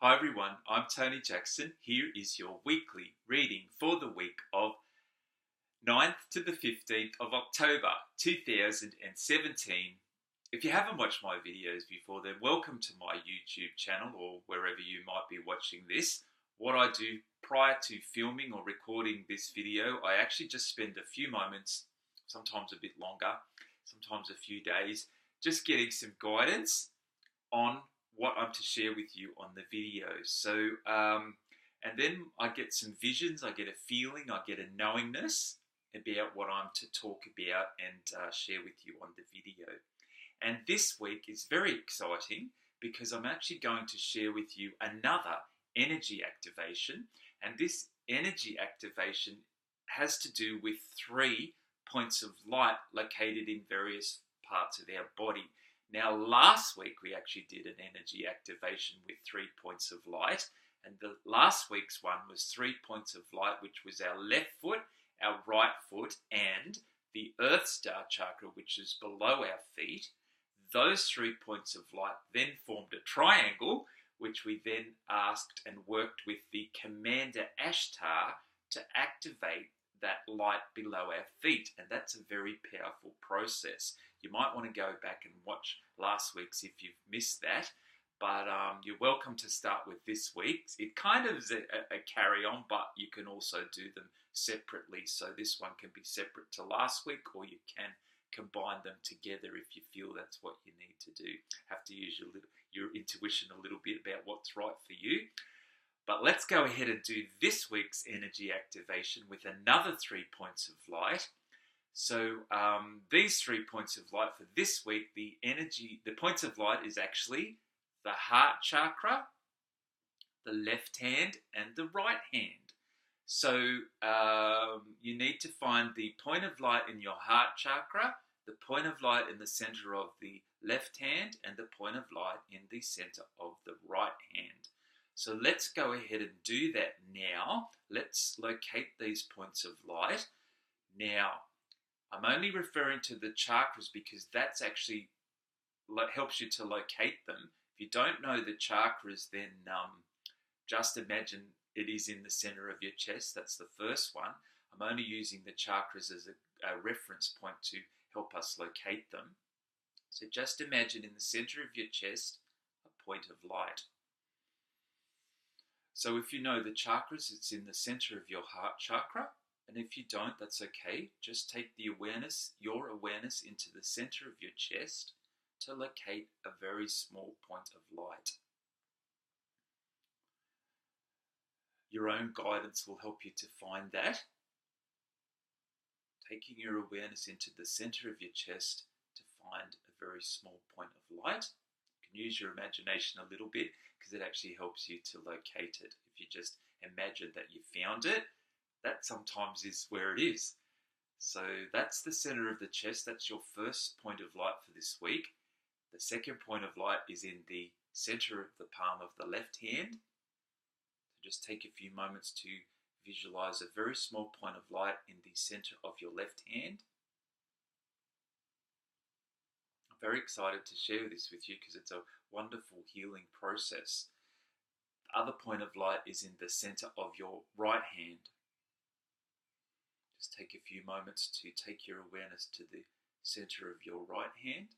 Hi everyone, I'm Tony Jackson. Here is your weekly reading for the week of 9th to the 15th of October 2017. If you haven't watched my videos before, then welcome to my YouTube channel or wherever you might be watching this. What I do prior to filming or recording this video, I actually just spend a few moments, sometimes a bit longer, sometimes a few days, just getting some guidance on what I'm to share with you on the video. And then I get some visions, I get a feeling, I get a knowingness about what I'm to talk about and share with you on the video. And this week is very exciting because I'm actually going to share with you another energy activation. And this energy activation has to do with 3 points of light located in various parts of our body. Now, last week we actually did an energy activation with 3 points of light, and the last week's one was 3 points of light, which was our left foot, our right foot, and the Earth Star chakra, which is below our feet. Those 3 points of light then formed a triangle, which we then asked and worked with the Commander Ashtar to activate that light below our feet, and that's a very powerful process. You might want to go back and watch last week's if you've missed that, but you're welcome to start with this week's. It kind of is a carry-on, but you can also do them separately, so this one can be separate to last week, or you can combine them together if you feel that's what you need to do. Have to use your intuition a little bit about what's right for you. But let's go ahead and do this week's energy activation with another 3 points of light. So these 3 points of light for this week, the points of light is actually the heart chakra, the left hand, and the right hand. So you need to find the point of light in your heart chakra, the point of light in the center of the left hand, and the point of light in the center of the right hand. So let's go ahead and do that now. Let's locate these points of light. Now, I'm only referring to the chakras because that's actually helps you to locate them. If you don't know the chakras, then just imagine it is in the center of your chest. That's the first one. I'm only using the chakras as a reference point to help us locate them. So just imagine in the center of your chest a point of light. So if you know the chakras, it's in the center of your heart chakra. And if you don't, that's okay. Just take your awareness into the center of your chest to locate a very small point of light. Your own guidance will help you to find that. Taking your awareness into the center of your chest to find a very small point of light. You can use your imagination a little bit because it actually helps you to locate it. If you just imagine that you found it, that sometimes is where it is. So that's the center of the chest. That's your first point of light for this week. The second point of light is in the center of the palm of the left hand. So just take a few moments to visualize a very small point of light in the center of your left hand. I'm very excited to share this with you because it's a wonderful healing process. The other point of light is in the center of your right hand. Just take a few moments to take your awareness to the center of your right hand.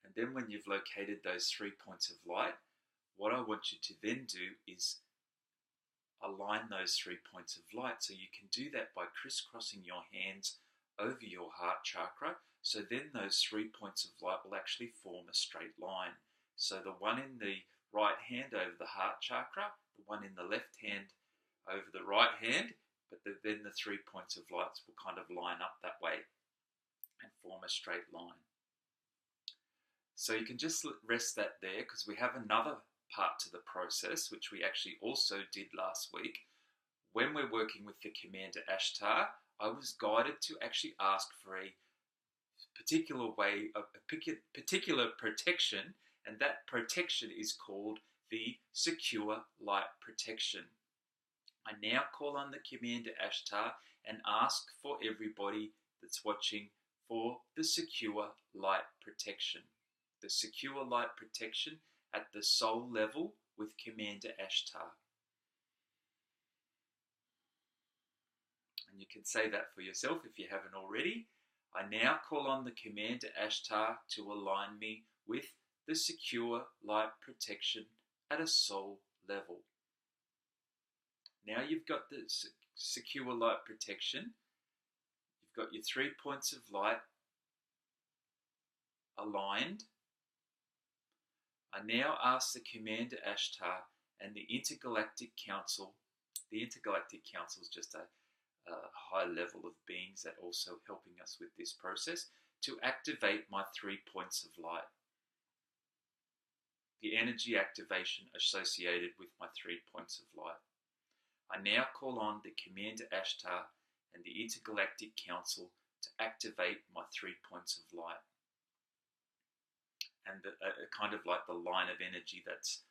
And then when you've located those 3 points of light, what I want you to then do is align those 3 points of light. So you can do that by crisscrossing your hands over your heart chakra. So then those 3 points of light will actually form a straight line. So the one in the right hand over the heart chakra, the one in the left hand over the right hand, but then the 3 points of lights will kind of line up that way and form a straight line. So you can just rest that there because we have another part to the process, which we actually also did last week. When we're working with the Commander Ashtar, I was guided to actually ask for a particular way, a particular protection, and that protection is called the Secure Light Protection. I now call on the Commander Ashtar and ask for everybody that's watching for the Secure Light Protection. The Secure Light Protection at the soul level with Commander Ashtar. And you can say that for yourself if you haven't already. I now call on the Commander Ashtar to align me with the secure light protection at a soul level. Now you've got the secure light protection. You've got your 3 points of light aligned. I now ask the Commander Ashtar and the Intergalactic Council. The Intergalactic Council is just a high level of beings that are also helping us with this process, to activate my 3 points of light. The energy activation associated with my 3 points of light. I now call on the Commander Ashtar and the Intergalactic Council to activate my 3 points of light. And kind of like the line of energy that's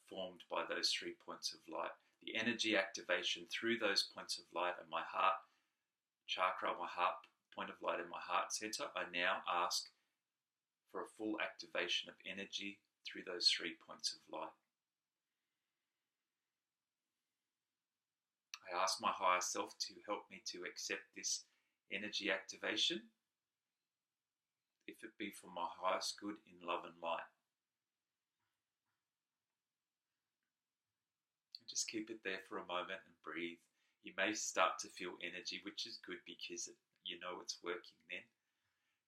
formed by those 3 points of light. The energy activation through those points of light and my heart chakra, my heart point of light in my heart center, I now ask for a full activation of energy through those 3 points of light. I ask my higher self to help me to accept this energy activation, if it be for my highest good in love and light. And just keep it there for a moment and breathe. You may start to feel energy, which is good because you know it's working then.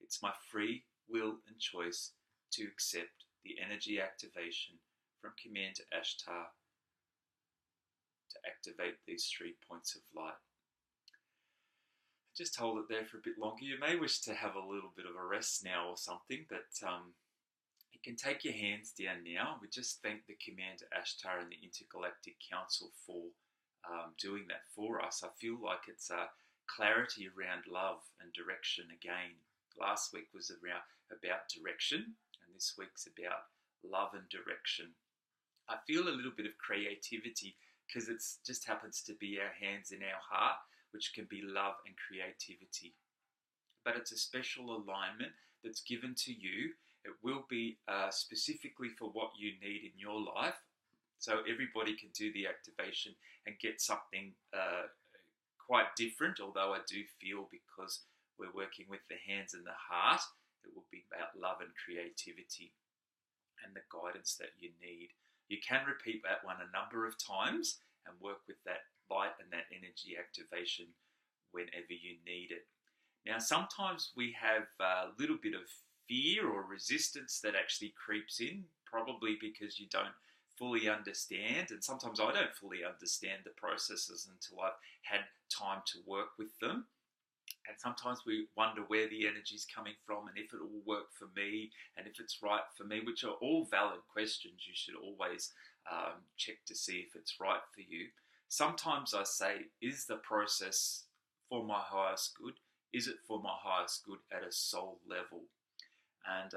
It's my free will and choice to accept the energy activation from Commander Ashtar to activate these 3 points of light. Just hold it there for a bit longer. You may wish to have a little bit of a rest now or something, but you can take your hands down now. We just thank the Commander Ashtar and the Intergalactic Council for doing that for us. I feel like it's clarity around love and direction again. Last week was about direction, and this week's about love and direction. I feel a little bit of creativity because it just happens to be our hands in our heart, which can be love and creativity. But it's a special alignment that's given to you. It will be specifically for what you need in your life. So everybody can do the activation and get something quite different, although I do feel because we're working with the hands and the heart, it will be about love and creativity and the guidance that you need. You can repeat that one a number of times and work with that light and that energy activation whenever you need it. Now, sometimes we have a little bit of fear or resistance that actually creeps in, probably because you don't fully understand, and sometimes I don't fully understand the processes until I've had time to work with them. And sometimes we wonder where the energy's coming from and if it will work for me and if it's right for me, which are all valid questions. You should always check to see if it's right for you. Sometimes I say, is the process for my highest good? Is it for my highest good at a soul level? And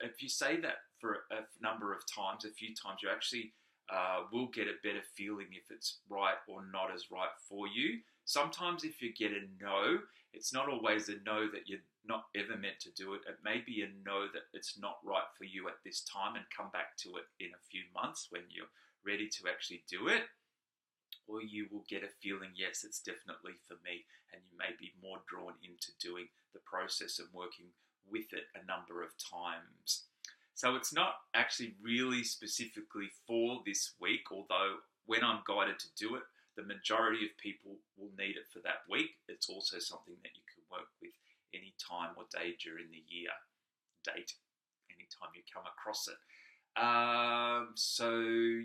if you say that for a number of times, a few times, you actually will get a better feeling if it's right or not as right for you. Sometimes if you get a no, it's not always a no that you're not ever meant to do it. It may be a no that it's not right for you at this time, and come back to it in a few months when you're ready to actually do it. Or you will get a feeling, yes, it's definitely for me, and you may be more drawn into doing the process and working with it a number of times. So it's not actually really specifically for this week, although when I'm guided to do it, the majority of people will need it for that week. It's also something that you can work with any time or day during the year. Anytime you come across it. So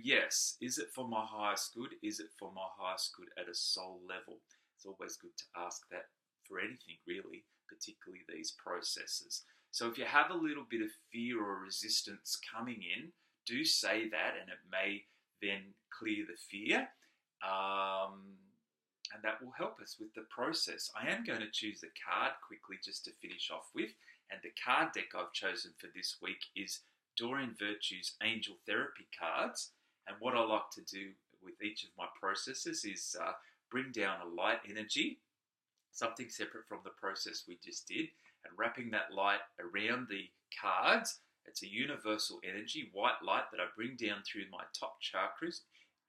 yes, is it for my highest good? Is it for my highest good at a soul level? It's always good to ask that for anything really, particularly these processes. So if you have a little bit of fear or resistance coming in, do say that, and it may then clear the fear. And that will help us with the process. I am going to choose a card quickly just to finish off with. And the card deck I've chosen for this week is Doreen Virtue's Angel Therapy cards. And what I like to do with each of my processes is bring down a light energy, something separate from the process we just did, and wrapping that light around the cards It's a universal energy, white light that I bring down through my top chakras,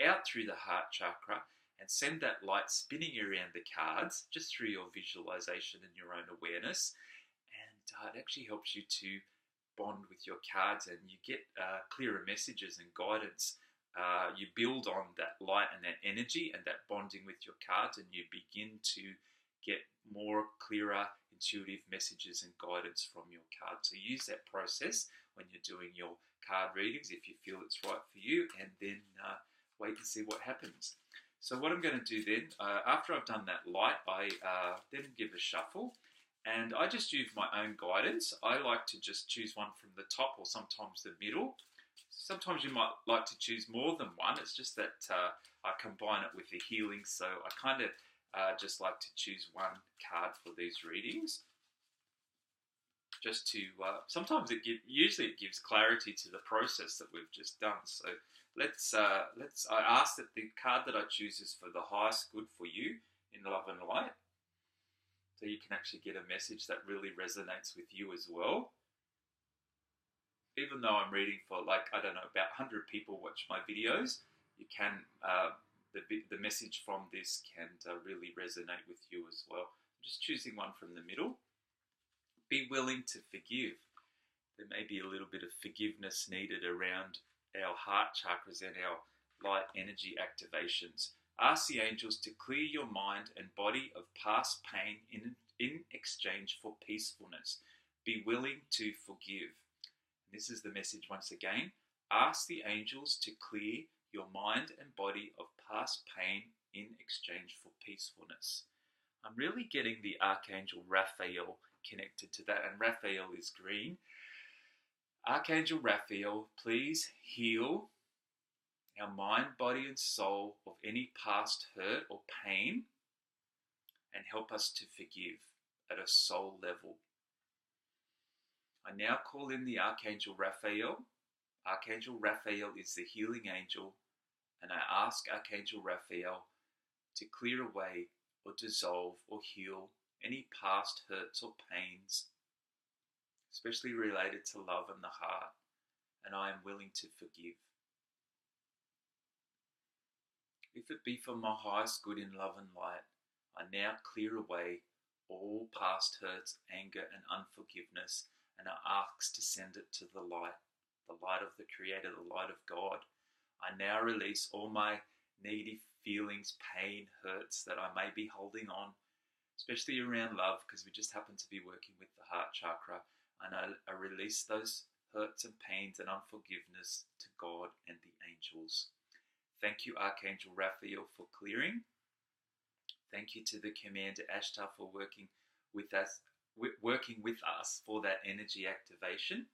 out through the heart chakra, and send that light spinning around the cards just through your visualization and your own awareness. And it actually helps you to bond with your cards, and you get clearer messages and guidance. You build on that light and that energy and that bonding with your cards, and you begin to get more clearer intuitive messages and guidance from your cards. So use that process when you're doing your card readings if you feel it's right for you, and then wait and see what happens. So what I'm going to do then, after I've done that light, I then give a shuffle, and I just use my own guidance. I like to just choose one from the top or sometimes the middle. Sometimes you might like to choose more than one. It's just that I combine it with the healing, so I kind of just like to choose one card for these readings. Just to, sometimes usually it gives clarity to the process that we've just done. So I ask that the card that I choose is for the highest good for you in love and light. So you can actually get a message that really resonates with you as well. Even though I'm reading for about 100 people watch my videos, you can, the message from this can really resonate with you as well. I'm just choosing one from the middle. Be willing to forgive. There may be a little bit of forgiveness needed around our heart chakras and our light energy activations. Ask the angels to clear your mind and body of past pain in exchange for peacefulness. Be willing to forgive. This is the message once again. Ask the angels to clear your mind and body of past pain in exchange for peacefulness. I'm really getting the Archangel Raphael connected to that, and Raphael is green. Archangel Raphael, please heal our mind, body, and soul of any past hurt or pain, and help us to forgive at a soul level. I now call in the Archangel Raphael. Archangel Raphael is the healing angel, and I ask Archangel Raphael to clear away or dissolve or heal any past hurts or pains, especially related to love and the heart, and I am willing to forgive. If it be for my highest good in love and light, I now clear away all past hurts, anger, and unforgiveness, and I ask to send it to the light of the Creator, the light of God. I now release all my needy feelings, pain, hurts that I may be holding on, especially around love, because we just happen to be working with the heart chakra, and I release those hurts and pains and unforgiveness to God and the angels. Thank you, Archangel Raphael, for clearing. Thank you to the Commander Ashtar for working with us for that energy activation.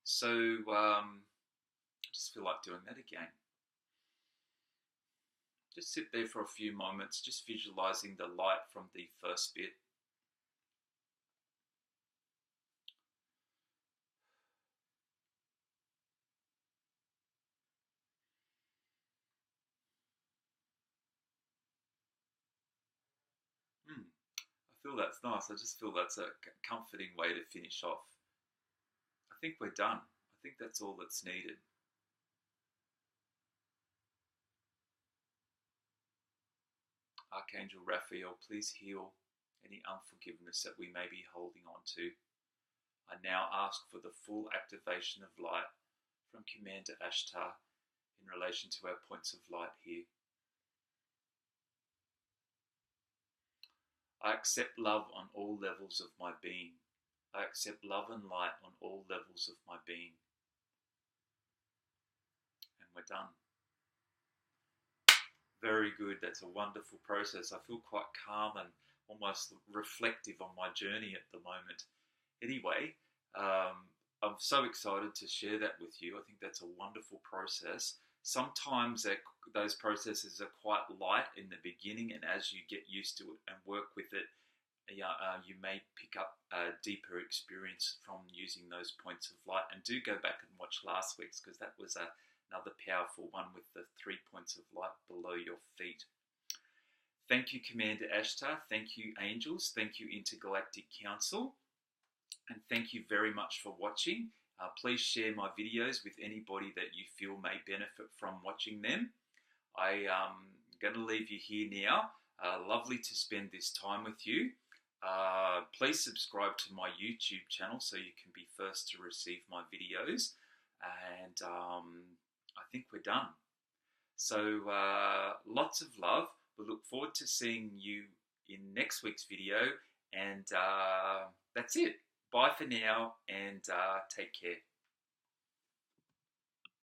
So I just feel like doing that again. Just sit there for a few moments, just visualizing the light from the first bit. I feel that's nice. I just feel that's a comforting way to finish off. I think we're done. I think that's all that's needed. Archangel Raphael, please heal any unforgiveness that we may be holding on to. I now ask for the full activation of light from Commander Ashtar in relation to our points of light here. I accept love on all levels of my being. I accept love and light on all levels of my being. And we're done. Very good. That's a wonderful process. I feel quite calm and almost reflective on my journey at the moment. Anyway, I'm so excited to share that with you. I think that's a wonderful process. Sometimes those processes are quite light in the beginning, and as you get used to it and work with it, you may pick up a deeper experience from using those points of light. And do go back and watch last week's, because that was another powerful one with the 3 points of light below your feet. Thank you, Commander Ashtar. Thank you, angels. Thank you, Intergalactic Council. And thank you very much for watching. Please share my videos with anybody that you feel may benefit from watching them. I am going to leave you here now. Lovely to spend this time with you. Please subscribe to my YouTube channel so you can be first to receive my videos. And I think we're done. So lots of love. We look forward to seeing you in next week's video. And that's it. Bye for now and take care.